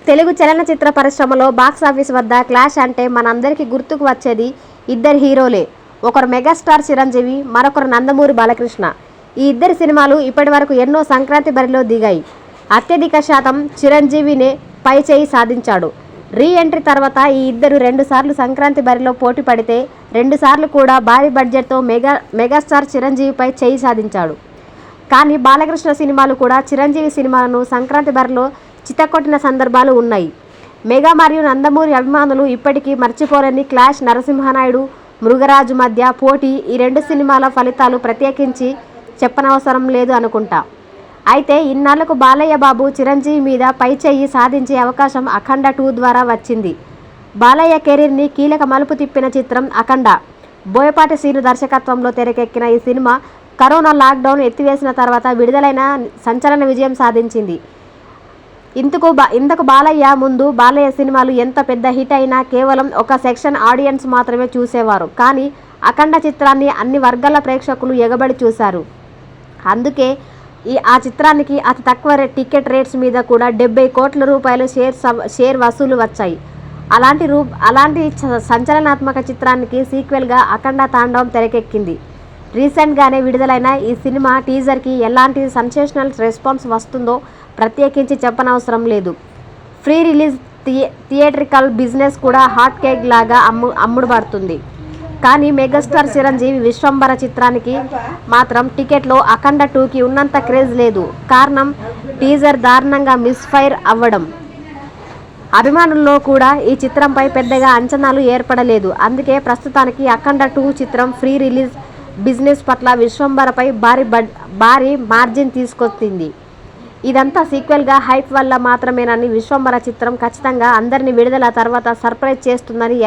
తెలుగు చలనచిత్ర పరిశ్రమలో బాక్సాఫీస్ వద్ద క్లాష్ అంటే మనందరికీ గుర్తుకు వచ్చేది ఇద్దరు హీరోలే. ఒకరు మెగాస్టార్ చిరంజీవి, మరొకరు నందమూరి బాలకృష్ణ. ఈ ఇద్దరి సినిమాలు ఇప్పటివరకు ఎన్నో సంక్రాంతి బరిలో దిగాయి. అత్యధిక శాతం చిరంజీవినే పైచేయి సాధించాడు. రీ ఎంట్రీ తర్వాత ఈ ఇద్దరు 2 సార్లు సంక్రాంతి బరిలో పోటీ పడితే 2 సార్లు కూడా భారీ బడ్జెట్తో మెగాస్టార్ చిరంజీవిపై చేయి సాధించాడు. కానీ బాలకృష్ణ సినిమాలు కూడా చిరంజీవి సినిమాలను సంక్రాంతి బరిలో చితక్కొట్టిన సందర్భాలు ఉన్నాయి. మెగా మరియు నందమూరి అభిమానులు ఇప్పటికీ మర్చిపోలేని క్లాష్ నరసింహనాయుడు, మృగరాజు మధ్య పోటీ. ఈ 2 సినిమాల ఫలితాలు ప్రత్యేకించి చెప్పనవసరం లేదు అనుకుంటా. అయితే ఇన్నాళ్లకు బాలయ్య బాబు చిరంజీవి మీద పైచేయి సాధించే అవకాశం అఖండ 2 ద్వారా వచ్చింది. బాలయ్య కెరీర్ని కీలక మలుపు తిప్పిన చిత్రం అఖండ. బోయపాటి శ్రీను దర్శకత్వంలో తెరకెక్కిన ఈ సినిమా కరోనా లాక్డౌన్ ఎత్తివేసిన తర్వాత విడుదలైన సంచలన విజయం సాధించింది. ఇంతకు బాలయ్య ముందు బాలయ్య సినిమాలు ఎంత పెద్ద హిట్ అయినా కేవలం ఒక సెక్షన్ ఆడియన్స్ మాత్రమే చూసేవారు. కానీ అఖండ చిత్రాన్ని అన్ని వర్గాల ప్రేక్షకులు ఎగబడి చూశారు. అందుకే ఆ చిత్రానికి అతి తక్కువ టికెట్ రేట్స్ మీద కూడా 70 కోట్ల రూపాయలు షేర్ వసూలు వచ్చాయి. అలాంటి సంచలనాత్మక చిత్రానికి సీక్వెల్గా అఖండ తాండవం తెరకెక్కింది. రీసెంట్గానే విడుదలైన ఈ సినిమా టీజర్కి ఎలాంటి సెన్సేషనల్ రెస్పాన్స్ వస్తుందో ప్రత్యేకించి చెప్పనవసరం లేదు. ప్రీ రిలీజ్ థియేట్రికల్ బిజినెస్ కూడా హాట్ కేక్ లాగా అమ్ముడుపడుతుంది. కానీ మెగాస్టార్ చిరంజీవి విశ్వంబర చిత్రానికి మాత్రం టికెట్లో అఖండ 2కి ఉన్నంత క్రేజ్ లేదు. కారణం టీజర్ దారుణంగా మిస్ఫైర్ అవ్వడం. అభిమానుల్లో కూడా ఈ చిత్రంపై పెద్దగా అంచనాలు ఏర్పడలేదు. అందుకే ప్రస్తుతానికి అఖండ 2 చిత్రం ప్రీ రిలీజ్ బిజినెస్ పట్ల విశ్వంబరపై భారీ మార్జిన్ తీసుకొచ్చింది. ఇదంతా సీక్వెల్గా హైప్ వల్ల మాత్రమేనని విశ్వంబర చిత్రం ఖచ్చితంగా అందరినీ విడుదల తర్వాత సర్ప్రైజ్ చేస్తుందని